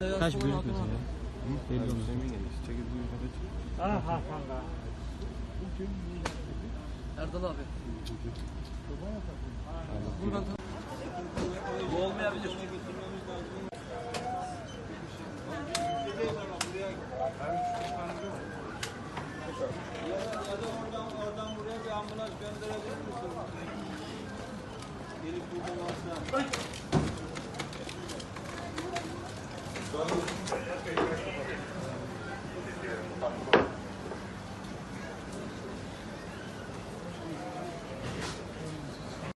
Kaç büyük mesela? Belli olmaz. Erdal abi. Buradan bu olmayabilir. Ya da oradan buraya bir ambulans gönderebilir misin? Gelip buradan alsın.